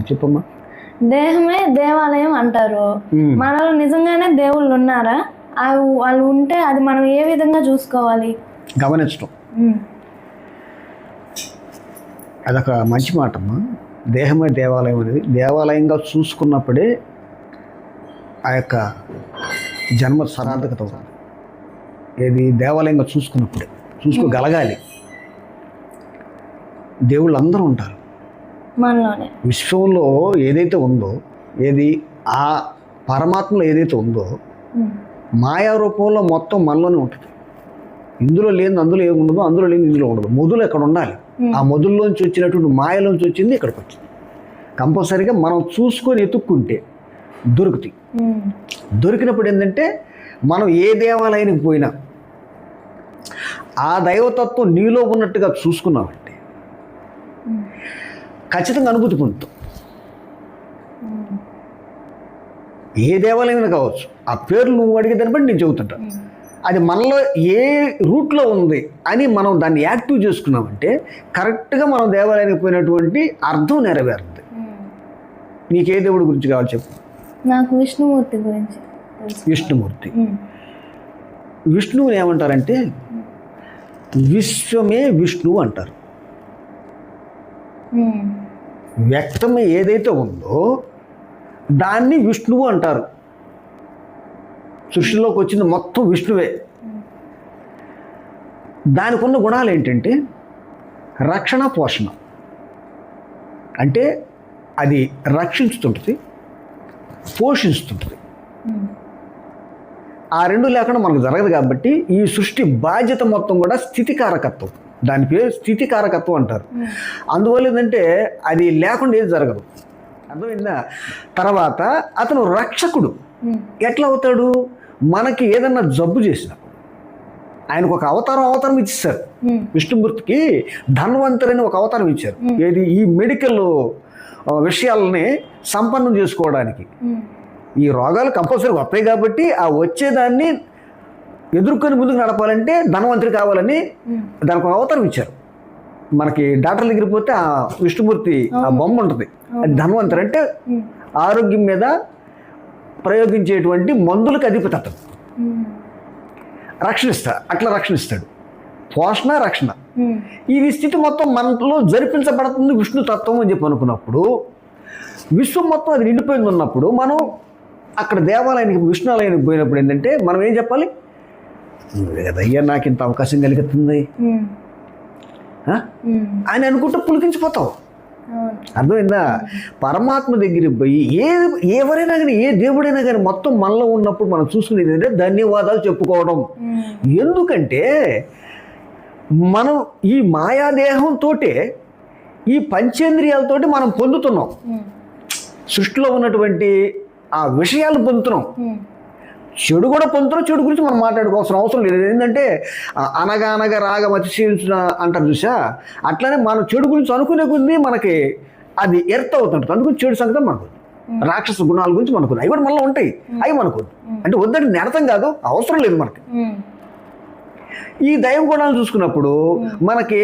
చెప్పమ్మా. దేహమే దేవాలయం అంటారు. మనలో నిజంగానే దేవుళ్ళు ఉన్నారా? వాళ్ళు ఉంటే అది మనం ఏ విధంగా చూసుకోవాలి? గమనించడం. అదొక మంచి మాట అమ్మా. దేహమే దేవాలయం అనేది దేవాలయంగా చూసుకున్నప్పుడే ఆ యొక్క జన్మ సార్థకత అవుతుంది. ఏది దేవాలయంగా చూసుకోగలగాలి. దేవుళ్ళు అందరూ ఉంటారు మనలోనే. విశ్వంలో ఏదైతే ఉందో, ఏది ఆ పరమాత్మలో ఏదైతే ఉందో మాయా రూపంలో మొత్తం మనలోనే ఉంటుంది. ఇందులో లేని అందులో ఏమి ఉండదు, అందులో లేని ఇందులో ఉండదు. మొదలు ఎక్కడ ఉండాలి. ఆ మొదల్లోంచి వచ్చినటువంటి మాయలోంచి వచ్చింది ఇక్కడికి వచ్చింది. కంపల్సరీగా మనం చూసుకొని ఎత్తుక్కుంటే దొరుకుతాయి. దొరికినప్పుడు ఏంటంటే మనం ఏ దేవాలయానికి పోయినా ఆ దైవతత్వం నీలో ఉన్నట్టుగా చూసుకున్నామంటే ఖచ్చితంగా అనుభూతి పొందుతాం. ఏ దేవాలయమైనా కావచ్చు, ఆ పేర్లు నువ్వు అడిగేదాన్ని బట్టి నేను చెబుతుంటాను. అది మనలో ఏ రూట్లో ఉంది అని మనం దాన్ని యాక్టివ్ చేసుకున్నామంటే కరెక్ట్గా మనం దేవాలయానికి పోయినటువంటి అర్థం నెరవేరుతుంది. నీకు ఏ దేవుడి గురించి కావాలి చెప్పు. నాకు విష్ణుమూర్తి గురించి. విష్ణుమూర్తి. విష్ణువుని ఏమంటారంటే విశ్వమే విష్ణువు అంటారు. వ్యక్తం ఏదైతే ఉందో దాన్ని విష్ణువు అంటారు. సృష్టిలోకి వచ్చింది మొత్తం విష్ణువే. దానికి ఉన్న గుణాలు ఏంటంటే రక్షణ, పోషణ. అంటే అది రక్షించుతుంటుంది, పోషిస్తుంటుంది. ఆ రెండు లేకుండా మనకు జరగదు. కాబట్టి ఈ సృష్టి బాధ్యత మొత్తం కూడా స్థితికారకత్వం. దాని పేరు స్థితికారకత్వం అంటారు. అందువల్ల ఏంటంటే అది లేకుండా ఏది జరగదు. అర్థమైందా? తర్వాత అతను రక్షకుడు. ఎట్లా అవుతాడు? మనకి ఏదన్నా జబ్బు చేసినప్పుడు ఆయనకు ఒక అవతారం ఇచ్చేసారు. విష్ణుమూర్తికి ధన్వంతరి అని ఒక అవతారం ఇచ్చారు. ఏది? ఈ మెడికల్ విషయాలని సంపన్నం చేసుకోవడానికి. ఈ రోగాలు కంపల్సరీ వస్తాయి కాబట్టి ఆ వచ్చేదాన్ని ఎదుర్కొని ముందుకు నడపాలంటే ధన్వంతరి కావాలని దానికి ఒక అవతారం ఇచ్చారు. మనకి డాక్టర్ దగ్గరికి పోతే ఆ విష్ణుమూర్తి ఆ బొమ్మ ఉంటుంది. అది ధన్వంతరి. అంటే ఆరోగ్యం మీద ప్రయోగించేటువంటి మందులకు అధిపతి అతను. అట్లా రక్షణిస్తాడు. పోషణ, రక్షణ. ఈ స్థితి మొత్తం మనలో జరిపించబడుతుంది విష్ణు తత్వం అని చెప్పి అనుకున్నప్పుడు, విశ్వం మొత్తం అది నిండిపోయింది ఉన్నప్పుడు మనం అక్కడ దేవాలయానికి, విష్ణువాలయానికి పోయినప్పుడు ఏంటంటే మనం ఏం చెప్పాలి? అయ్యా నాకు ఇంత అవకాశం కలుగుతుంది అని అనుకుంటే పులికించిపోతావు. అర్థమైందా? పరమాత్మ దగ్గరికి పోయి ఎవరైనా కానీ, ఏ దేవుడైనా కానీ మొత్తం మనలో ఉన్నప్పుడు మనం చూసుకునేది ఏంటంటే ధన్యవాదాలు చెప్పుకోవడం. ఎందుకంటే మనం ఈ మాయాదేహంతో, ఈ పంచేంద్రియాలతోటి మనం పొందుతున్నాం. సృష్టిలో ఉన్నటువంటి ఆ విషయాలు పొందుతున్నాం. చెడు కూడా పొందుతున్నాం. చెడు గురించి మనం మాట్లాడుకోవాల్సిన అవసరం లేదు. ఏంటంటే అనగా రాగం అతిశయించిన అంటారు చూసా, అట్లానే మనం చెడు గురించి అనుకునే కొద్దీ మనకి అది ఎర్త్ అవుతుంటుంది. అందుకని చెడు సంగతి మనకు, రాక్షస గుణాల గురించి మనకు అవి కూడా మనలో ఉంటాయి. అవి మనకు అంటే వద్దని నేరతం కాదు, అవసరం లేదు మనకి. ఈ దైవ గుణాలు చూసుకున్నప్పుడు మనకి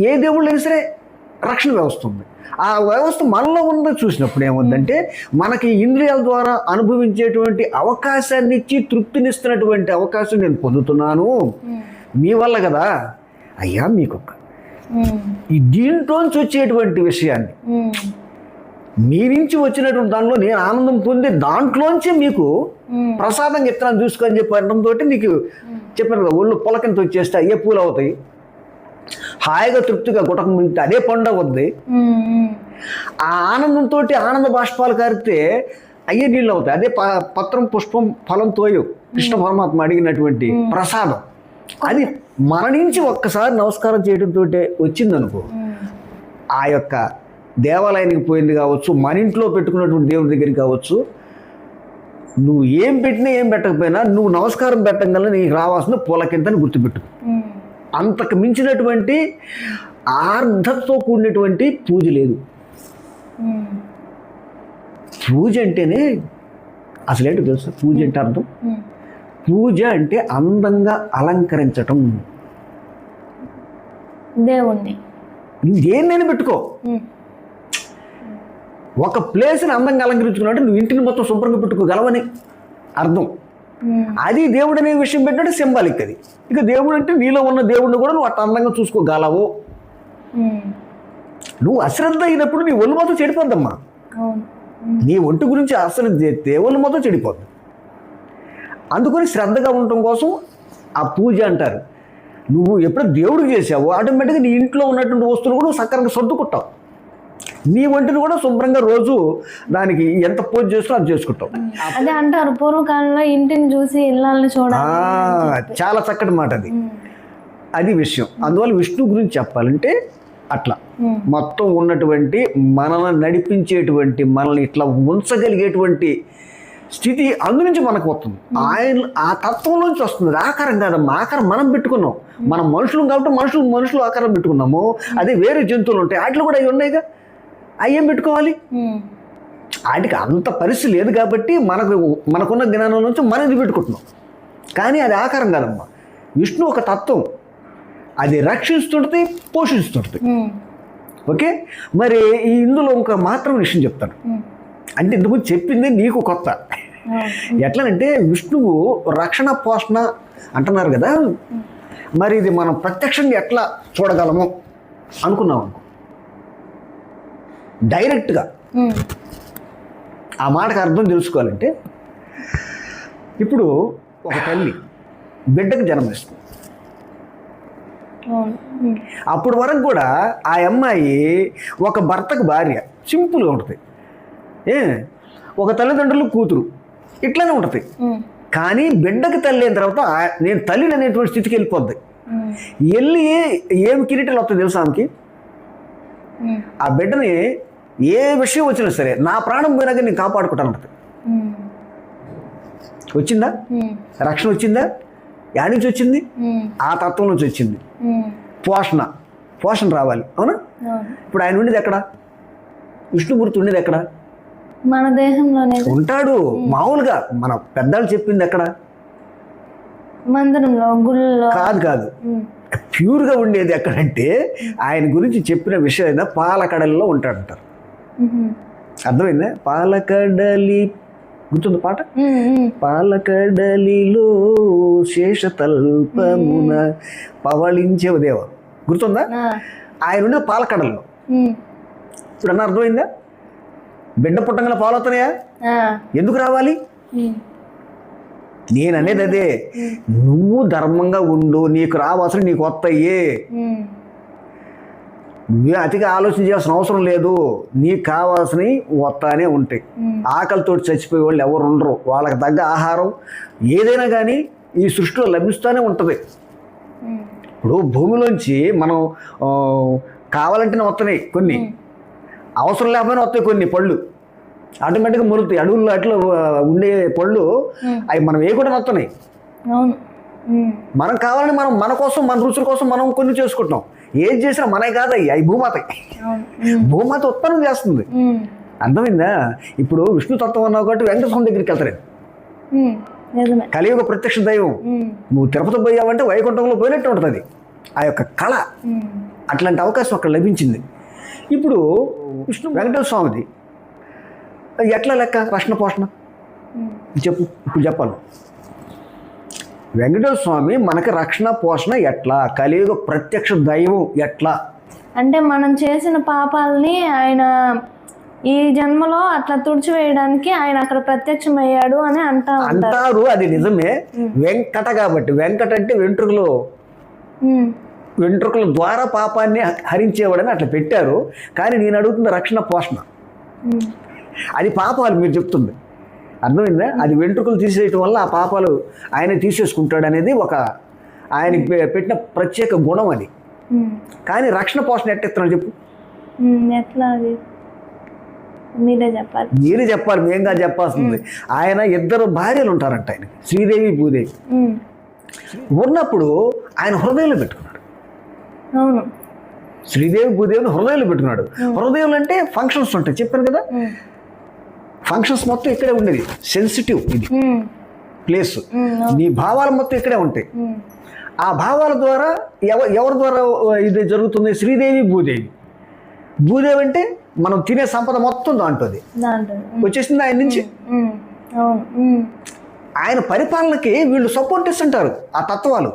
ఏ దేవుళ్ళైనా సరే రక్షణ వ్యవస్థ ఉంది. ఆ వ్యవస్థ మనలో ఉన్నది చూసినప్పుడు ఏముందంటే మనకి ఇంద్రియాల ద్వారా అనుభవించేటువంటి అవకాశాన్ని ఇచ్చి తృప్తినిస్తున్నటువంటి అవకాశం నేను పొందుతున్నాను మీ వల్ల కదా అయ్యా. మీకు ఈ దీంట్లోంచి వచ్చేటువంటి విషయాన్ని, మీ నుంచి వచ్చినటువంటి దానిలో నేను ఆనందం పొంది దాంట్లోంచి మీకు ప్రసాదంగా ఇత్తనాన్ని చూసుకొని చెప్పి అనడంతో నీకు చెప్పాను కదా, ఒళ్ళు పొలకింత వచ్చేస్తే అయ్యే పూలు అవుతాయి. హాయిగా తృప్తిగా గుటకం మింగితే అదే పండుగ వద్ది. ఆ ఆనందంతో ఆనంద బాష్పాలు కారితే అయ్యే నీళ్ళు అవుతాయి. అదే పత్రం, పుష్పం, ఫలంతో కృష్ణ పరమాత్మ అడిగినటువంటి ప్రసాదం. అది మరణించి ఒక్కసారి నమస్కారం చేయడంతో వచ్చిందనుకో, ఆ యొక్క దేవాలయానికి పోయింది కావచ్చు, మన ఇంట్లో పెట్టుకున్నటువంటి దేవుడి దగ్గరికి కావచ్చు, నువ్వు ఏం పెట్టినా ఏం పెట్టకపోయినా నువ్వు నమస్కారం పెట్టగల నీకు రావాల్సిన పూలకింతని గుర్తుపెట్టు. అంతకు మించినటువంటి ఆర్ధతో కూడినటువంటి పూజ లేదు. పూజ అంటేనే అసలేంటో తెలుసా? పూజ అంటే అర్థం, పూజ అంటే అందంగా అలంకరించటం. దేవుణ్ణి దేన్నైనా పెట్టుకో, ఒక ప్లేస్ని అందంగా అలంకరించుకున్నట్టు నువ్వు ఇంటిని మొత్తం శుభ్రంగా పెట్టుకోగలవని అర్థం. అది దేవుడు అనే విషయం పెట్టినట్టు సింబాలిక్ అది. ఇక దేవుడు అంటే నీలో ఉన్న దేవుడిని కూడా నువ్వు అట్లా అందంగా చూసుకోగలవు. నువ్వు అశ్రద్ధ అయినప్పుడు నీ ఒళ్ళు మొత్తం చెడిపోద్దమ్మా. నీ ఒంటి గురించి అసలు ఒళ్ళు మొత్తం చెడిపోద్ది. అందుకని శ్రద్ధగా ఉండటం కోసం ఆ పూజ అంటారు. నువ్వు ఎప్పుడో దేవుడికి చేసావో ఆటోమేటిక్గా నీ ఇంట్లో ఉన్నటువంటి వస్తువులు కూడా సక్రమంగా సర్దుకుంటావు. నీ ఒంటిని కూడా శుభ్రంగా రోజు దానికి ఎంత పూజ చేసినా అది చేసుకుంటావు. అదే అంటారు పూర్వకాలంలో ఇంటిని చూసి ఇళ్ళని చూడాలి. చాలా చక్కటి మాట అది. అది విషయం. అందువల్ల విష్ణు గురించి చెప్పాలంటే అట్లా మొత్తం ఉన్నటువంటి మనల్ని నడిపించేటువంటి మనల్ని ఇట్లా ఉంచగలిగేటువంటి స్థితి అందు నుంచి మనకు వస్తుంది. ఆయన ఆ తత్వం నుంచి వస్తుంది. ఆకారం కాదమ్మా, ఆకారం మనం పెట్టుకున్నాం. మనం మనుషులు కాబట్టి మనుషులు ఆకారం పెట్టుకున్నాము. అదే వేరే జంతువులు ఉంటాయి, వాటిలో కూడా అవి ఉన్నాయిగా, అవి ఏం పెట్టుకోవాలి? వాటికి అంత పరిస్థితి లేదు కాబట్టి మనకున్న జ్ఞానం నుంచి మనది పెట్టుకుంటున్నాం. కానీ అది ఆకారం కాదమ్మా. విష్ణు ఒక తత్వం, అది రక్షిస్తుంటుంది, పోషిస్తుంటుంది. ఓకే, మరి ఈ ఇందులో ఇంకా మాత్రం విషయం చెప్తాను. అంటే ఇందుకు చెప్పింది నీకు కొత్త. ఎట్లనంటే విష్ణువు రక్షణ పోషణ అంటున్నారు కదా, మరి ఇది మనం ప్రత్యక్షంగా ఎట్లా చూడగలము అనుకున్నాం అనుకో. డైరెక్ట్గా ఆ మాటకు అర్థం తెలుసుకోవాలంటే, ఇప్పుడు ఒక తల్లి బిడ్డకు జన్మనిస్తుంది. అప్పుడు వరకు కూడా ఆ అమ్మాయి ఒక భర్తకు భార్య, సింపుల్గా ఉంటుంది. ఒక తల్లిదండ్రులు కూతురు, ఇట్లానే ఉంటుంది. కానీ బిడ్డకి తల్లి అయిన తర్వాత నేను తల్లిని అనేటువంటి స్థితికి వెళ్ళిపోద్ది. వెళ్ళి ఏమి కిరీటాలు వస్తాయి తెలుసా ఆమెకి? ఆ బిడ్డని ఏ విషయం వచ్చినా సరే నా ప్రాణం పోయినాక నేను కాపాడుకుంటాను ఉంటుంది. వచ్చిందా రక్షణ? వచ్చిందా? యాడ్ నుంచి వచ్చింది? ఆ తత్వం నుంచి వచ్చింది. పోషణ రావాలి, అవునా? ఇప్పుడు ఆయన ఉండేది ఎక్కడ? విష్ణుమూర్తి ఉండేది ఎక్కడ? మన దేహంలోనే ఉంటాడు. మామూలుగా మన పెద్దలు చెప్పింది ఎక్కడ? మందిరంలో, గుళ్ళలో కాదు. ప్యూర్గా ఉండేది ఎక్కడంటే ఆయన గురించి చెప్పిన విషయం పాలకడలిలో ఉంటాడంటారు. అర్థమైందా? పాలకడలి గుర్తుంది పాట? పాలకడలిలో శేషతల్పమున పవళించే దేవ, గుర్తుందా? ఆయన ఉండేది పాలకడల్లో. ఇప్పుడు అన్న అర్థమైందా? బిడ్డ పుట్టంగా పాలు అవుతున్నాయా? ఎందుకు రావాలి? నేను అనేది అదే, నువ్వు ధర్మంగా ఉండు, నీకు రావాల్సిన నీకు వస్తాయే. నువ్వే అతిగా ఆలోచన చేయాల్సిన అవసరం లేదు. నీకు కావాల్సినవి వస్తానే ఉంటాయి. ఆకలితో చచ్చిపోయే వాళ్ళు ఎవరు ఉండరు. వాళ్ళకి తగ్గ ఆహారం ఏదైనా కానీ ఈ సృష్టిలో లభిస్తూనే ఉంటుంది. ఇప్పుడు భూమిలోంచి మనం కావాలంటేనే వస్తున్నాయి కొన్ని, అవసరం లేకపోయినా వస్తాయి కొన్ని పళ్ళు, ఆటోమేటిక్గా మొలుతాయి. అడవుల్లో అట్లా ఉండే పళ్ళు అవి మనం ఏ కూడా వస్తున్నాయి. మనం కావాలని మనం మన కోసం, మన రుచుల కోసం మనం కొన్ని చేసుకుంటున్నాం. ఏది చేసినా మనకి కాదు, అవి భూమాత. భూమాత ఉత్పన్నం చేస్తుంది. అర్థమైందా? ఇప్పుడు విష్ణు తత్వం అన్నావు కాబట్టి వెంకటేశ్వర స్వామి దగ్గరికి వెళ్తారు. కలియుగ ప్రత్యక్ష దైవం. నువ్వు తిరుపతి పోయావంటే వైకుంఠంలో పోయినట్టు ఉంటుంది ఆ యొక్క కళ. అట్లాంటి అవకాశం అక్కడ లభించింది. ఇప్పుడు విష్ణు వెంకటేశ్వర స్వామిది ఎట్లా లెక్క? రక్షణ పోషణ చెప్పు, ఇప్పుడు చెప్పాలి. వెంకటేశ్వర స్వామి మనకి రక్షణ పోషణ ఎట్లా? కలియుగ ప్రత్యక్ష దైవం ఎట్లా అంటే మనం చేసిన పాపాలని ఆయన ఈ జన్మలో అట్లా తుడిచివేయడానికి ఆయన అక్కడ ప్రత్యక్షమయ్యాడు అని అంటారు. అది నిజమే. వెంకట కాబట్టి, వెంకట అంటే వెంట్రుకల ద్వారా పాపాన్ని హరించేవాడని అట్లా పెట్టారు. కానీ నేను అడుగుతుంది రక్షణ పోషణ. అది పాపాలు మీరు చెప్తుంది, అర్థమైందా? అది వెంట్రుకలు తీసేయటం వల్ల ఆ పాపాలు ఆయన తీసేసుకుంటాడు అనేది ఒక ఆయనకి పెట్టిన ప్రత్యేక గుణం అది. కానీ రక్షణ పోషణ ఎట్టెత్తున్నాడు చెప్పు? ఎట్లా? అది మీరే చెప్పాలి. మీరే చెప్పాలి, మేంగా చెప్పాల్సింది. ఆయన ఇద్దరు భార్యలు ఉంటారంట ఆయన, శ్రీదేవి భూదేవి. ఉన్నప్పుడు ఆయన హృదయంలో పెట్టుకున్నాడు. అవును, శ్రీదేవి భూదేవిని హృదయంలో పెట్టుకున్నాడు. హృదయంలో అంటే ఫంక్షన్స్ ఉంటాయి, చెప్పాను కదా. ఫంక్షన్స్ మొత్తం ఇక్కడే ఉండేది. సెన్సిటివ్ ఇది ప్లేస్. నీ భావాలు మొత్తం ఇక్కడే ఉంటాయి. ఆ భావాల ద్వారా ఎవరి ద్వారా ఇది జరుగుతుంది? శ్రీదేవి భూదేవి. భూదేవి అంటే మనం తినే సంపద మొత్తం దాంట్లోది దాంట్లో వచ్చేసింది ఆయన నుంచి. అవును. ఆయన పరిపాలనకి వీళ్ళు సపోర్ట్ ఇస్తుంటారు ఆ తత్వాలు.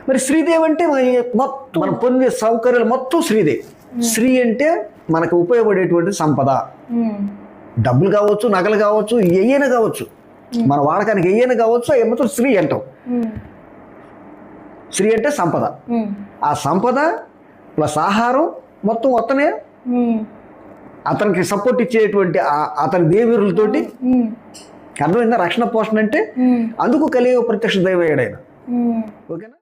మరి శ్రీదేవి అంటే మొత్తం మనం పొందే సౌకర్యాలు మొత్తం శ్రీదేవి. శ్రీ అంటే మనకు ఉపయోగపడేటువంటి సంపద, డబ్బులు కావచ్చు, నగలు కావచ్చు, ఏయైనా కావచ్చు, మన వాడకానికి ఏయైనా కావచ్చు, అవి మొత్తం శ్రీ అంటాం. శ్రీ అంటే సంపద. ఆ సంపద ప్లస్ ఆహారం మొత్తం అతనే అతనికి సపోర్ట్ ఇచ్చేటువంటి అతని దేవీరులతోటి. అర్థమైందా? రక్షణ పోషణ అంటే అందుకు కలిగే ప్రత్యక్ష దైవం ఆయన. ఓకేనా?